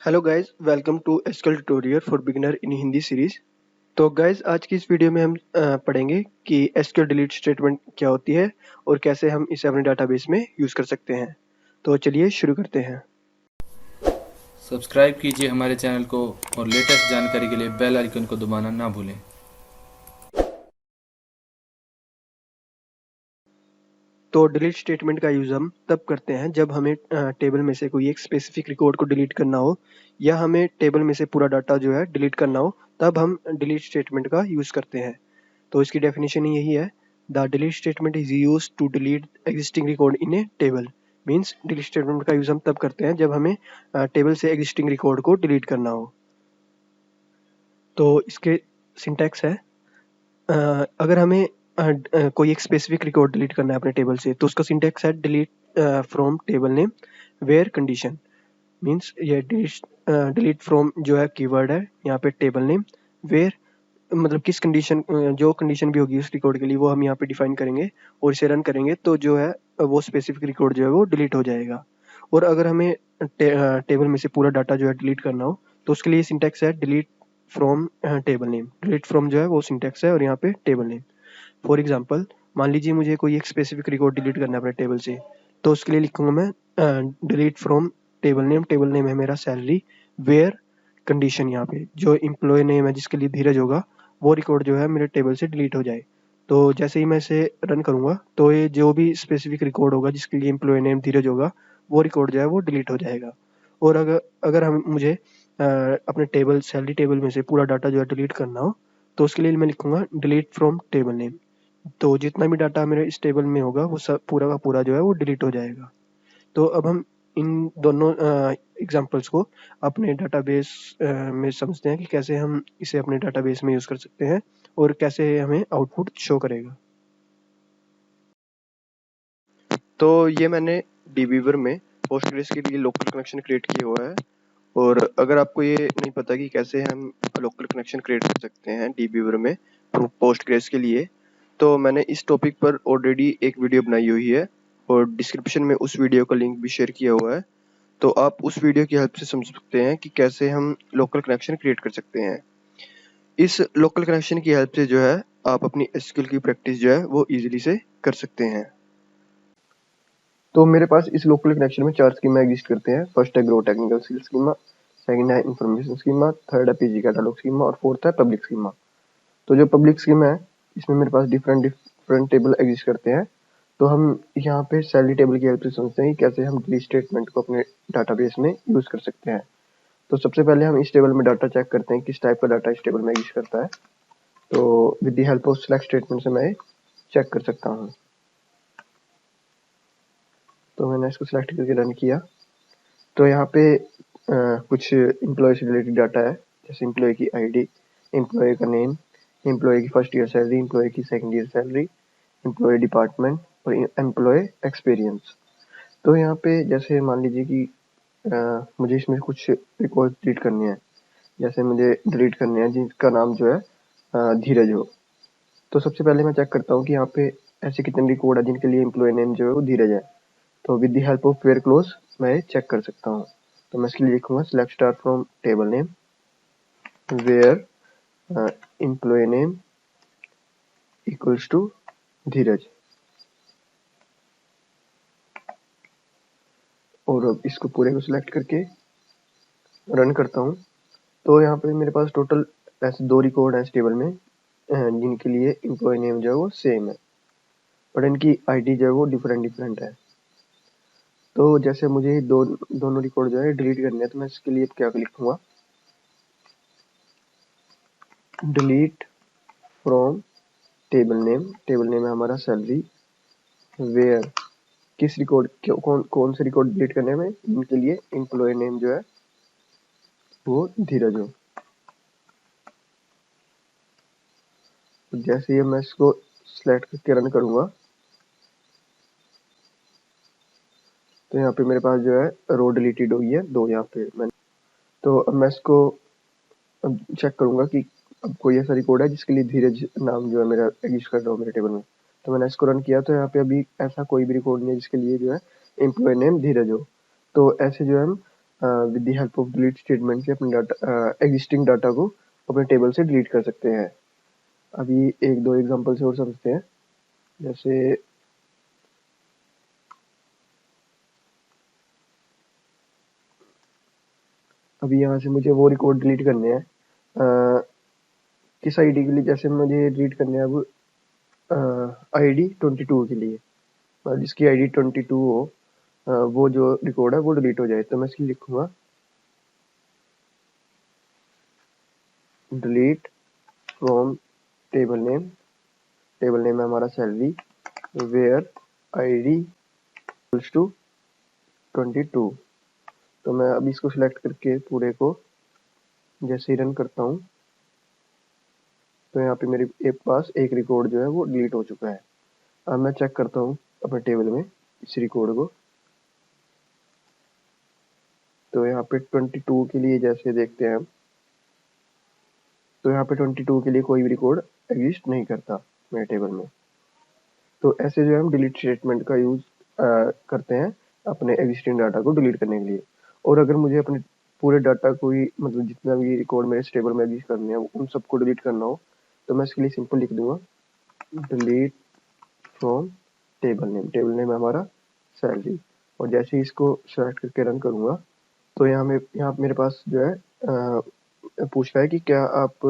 Hello guys, welcome to SQL tutorial for beginner in Hindi series. तो guys, आज की इस वीडियो में हम पढ़ेंगे कि एसक्यूएल डिलीट स्टेटमेंट क्या होती है और कैसे हम इसे अपने डाटाबेस में यूज़ कर सकते हैं। तो चलिए शुरू करते हैं। सब्सक्राइब कीजिए हमारे चैनल को और लेटेस्ट जानकारी के लिए बेल आइकन को दबाना ना भूलें। तो डिलीट स्टेटमेंट का यूज़ हम तब करते हैं जब हमें टेबल में से कोई एक स्पेसिफिक रिकॉर्ड को डिलीट करना हो या हमें टेबल में से पूरा डाटा जो है डिलीट करना हो, तब हम डिलीट स्टेटमेंट का यूज़ करते हैं। तो इसकी डेफिनेशन यही है, the delete statement is use to delete existing record in a table. Means delete statement का यूज़ हम तब करते हैं जब हमें टेबल से एग्जिस्टिंग रिकॉर्ड को डिलीट करना हो। तो इसके सिंटैक्स है, अगर हमें कोई एक स्पेसिफिक रिकॉर्ड डिलीट करना है अपने टेबल से, तो उसका सिंटैक्स है delete from table name where condition. Means ये डिलीट फ्रॉम जो है कीवर्ड है यहाँ पे टेबल नेम, वेयर मतलब किस कंडीशन, जो कंडीशन भी होगी उस रिकॉर्ड के लिए वो हम यहाँ पे डिफाइन करेंगे और इसे रन करेंगे तो जो है वो स्पेसिफिक रिकॉर्ड जो है वो डिलीट हो जाएगा। और अगर हमें टेबल में से पूरा डाटा जो है डिलीट करना हो, तो उसके लिए सिंटैक्स है delete from table name. Delete from जो है वो सिंटैक्स है और यहाँ पे टेबल नेम। फॉर एग्जाम्पल, मान लीजिए मुझे कोई एक स्पेसिफिक रिकॉर्ड डिलीट करना है अपने टेबल से, तो उसके लिए लिखूंगा मैं delete from table name. Table name है मेरा सैलरी, वेयर कंडीशन, यहाँ पे जो एम्प्लॉय नेम है जिसके लिए धीरज होगा, वो रिकॉर्ड जो है मेरे टेबल से डिलीट हो जाए। तो जैसे ही मैं इसे रन करूंगा तो ये जो भी स्पेसिफिक रिकॉर्ड होगा जिसके लिए एम्प्लॉय नेम धीरज होगा, वो रिकॉर्ड जो है वो डिलीट हो जाएगा। और अगर अगर हम मुझे अपने टेबल सैलरी टेबल में से पूरा डाटा जो है डिलीट करना हो, तो उसके लिए मैं लिखूंगा डिलीट फ्रॉम टेबल नेम। तो जितना भी डाटा मेरे इस टेबल में होगा वो सब पूरा का पूरा जो है वो डिलीट हो जाएगा। तो अब हम इन दोनों एग्जांपल्स को अपने डाटाबेस में समझते हैं कि कैसे हम इसे अपने डाटाबेस में यूज़ कर सकते हैं और कैसे हमें आउटपुट शो करेगा। तो ये मैंने डीबीवर में पोस्टग्रेस के लिए लोकल कनेक्शन क्रिएट किया हुआ है। और अगर आपको ये नहीं पता कि कैसे हम लोकल कनेक्शन क्रिएट कर सकते हैं डीबीवर में पोस्टग्रेस के लिए, तो मैंने इस टॉपिक पर ऑलरेडी एक वीडियो बनाई हुई है और डिस्क्रिप्शन में उस वीडियो का लिंक भी शेयर किया हुआ है। तो आप उस वीडियो की हेल्प से समझ सकते हैं कि कैसे हम लोकल कनेक्शन क्रिएट कर सकते हैं। इस लोकल कनेक्शन की हेल्प से जो है आप अपनी एसक्यूएल की प्रैक्टिस जो है वो इजीली से कर सकते हैं। तो मेरे पास इस लोकल कनेक्शन में 4 स्कीमा एग्जिस्ट करते हैं। फर्स्ट है grow technical skill schema, second है इंफॉर्मेशन स्कीमा, थर्ड है पीजी कैटलॉग स्कीमा और फोर्थ है पब्लिक स्कीमा। तो जो पब्लिक स्कीमा है इसमें मेरे पास डिफरेंट डिफरेंट टेबल एग्जिस्ट करते हैं। तो हम यहाँ पे सैलरी टेबल की हेल्प से समझते हैं कि कैसे हम डिलीट स्टेटमेंट को अपने डाटाबेस में यूज कर सकते हैं। तो सबसे पहले हम इस टेबल में डाटा चेक करते हैं किस टाइप का डाटा इस टेबल में एग्जिस्ट करता है। तो with the help of select statement से मैं चेक कर सकता हूँ। तो मैंने इसको सिलेक्ट करके रन किया। तो यहाँ पे कुछ एम्प्लॉय से रिलेटेड डाटा है, जैसे एम्प्लॉय की आईडी, एम्प्लॉय का नेम, एम्प्लॉय की फर्स्ट ईयर सैलरी, एम्प्लॉय की second year salary, employee department और एम्प्लॉय एक्सपीरियंस। तो यहाँ पे जैसे मान लीजिए कि मुझे इसमें कुछ रिकॉर्ड डिलीट करनी है, जैसे मुझे डिलीट करने हैं जिसका नाम जो है धीरज हो। तो सबसे पहले मैं चेक करता हूँ कि यहाँ पे ऐसे कितने रिकॉर्ड है जिनके लिए एम्प्लॉय नेम जो है वो धीरज है। तो with the help of where clause मैं ये चेक कर सकता हूँ। तो मैं इसके लिए लिखूंगा select star from table name where employ name equals to Dheeraj. और अब इसको पूरे को सिलेक्ट करके रन करता हूँ। तो यहाँ पे मेरे पास टोटल ऐसे 2 रिकॉर्ड हैं इस टेबल में जिनके लिए एम्प्लॉय नेम जो है वो सेम है, पर इनकी आईडी जो है वो डिफरेंट डिफरेंट है। तो जैसे मुझे दोनों रिकॉर्ड जो है डिलीट करने हैं, तो मैं इसके लिए क्या लिखूंगा, delete from table name. Table name है हमारा सैलरी, वेयर किस रिकॉर्ड कौन कौन से रिकॉर्ड डिलीट करने में इनके लिए एम्प्लॉय नेम जो है वो धीरज हो। तो जैसे ही मैं इसको सिलेक्ट करके रन करूंगा, तो यहाँ पे मेरे पास जो है रो डिलीटेड हुई है 2 यहाँ पे मैंने। तो अब मैं इसको अब चेक करूंगा कि अब कोई ऐसा रिकॉर्ड है जिसके लिए धीरज नाम जो है मेरा एग्जिस्ट कर रहा हो मेरे टेबल में। तो मैंने इसको रन किया, तो यहाँ पे अभी ऐसा कोई भी रिकॉर्ड नहीं है जिसके लिए जो है एम्प्लॉय नेम धीरज हो। तो ऐसे जो है हम with the help of delete statement से अपने डाटा एग्जिस्टिंग डाटा को अपने टेबल से डिलीट कर सकते हैं। अभी एक दो एग्जांपल से और समझते हैं। जैसे अभी यहाँ से मुझे वो रिकॉर्ड डिलीट करने हैं किस आईडी के लिए, जैसे मुझे डिलीट करने हैं अब आईडी 22 के लिए, जिसकी आईडी 22 हो, वो जो रिकॉर्ड है वो डिलीट हो जाए। तो मैं इसकी लिखूंगा delete from table name. Table name है हमारा salary, where ID equals to 22। तो मैं अभी इसको सिलेक्ट करके पूरे को जैसे ही रन करता हूँ तो यहाँ पे मेरे पास एक रिकॉर्ड जो है वो डिलीट हो चुका है। अब मैं चेक करता हूँ अपने टेबल में इस रिकॉर्ड को। तो यहाँ पे 22 के लिए जैसे देखते हैं हम, तो यहाँ पे 22 के लिए कोई भी रिकॉर्ड एग्जिस्ट नहीं करता मेरे टेबल में। तो ऐसे जो है हम डिलीट स्टेटमेंट का यूज करते हैं अपने एग्जिस्टिंग डाटा को डिलीट करने के लिए। और अगर मुझे अपने पूरे डाटा को ही मतलब जितना भी रिकॉर्ड मेरे टेबल में एग्जिस्ट करने हैं उन सबको डिलीट करना हो तो मैं इसके लिए सिंपल लिख दूंगा delete from table name. Table name है हमारा सैलरी, और जैसे ही इसको सेलेक्ट करके रन करूंगा तो यहाँ मेरे पास जो है पूछ रहा है कि क्या आप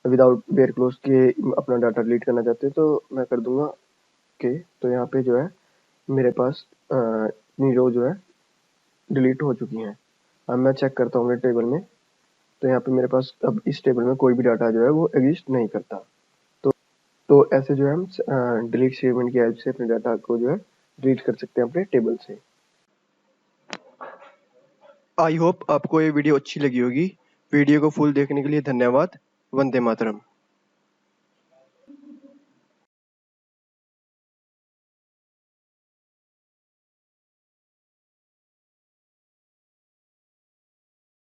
विदाउट वेयर क्लोज के अपना डाटा डिलीट करना चाहते हैं। तो मैं कर दूंगा ओके। तो यहाँ पे जो है मेरे पास इतनी रो जो है डिलीट हो चुकी हैं। अब मैं चेक करता हूँ मेरे टेबल में, तो यहाँ पे मेरे पास अब इस टेबल में कोई भी डाटा जो है वो एग्जिस्ट नहीं करता। तो ऐसे जो है हम डिलीट स्टेटमेंट की हेल्प से अपने डाटा को जो है डिलीट कर सकते हैं अपने टेबल से। आई होप आपको ये वीडियो अच्छी लगी होगी। वीडियो को फुल देखने के लिए धन्यवाद। वंदे मातरम।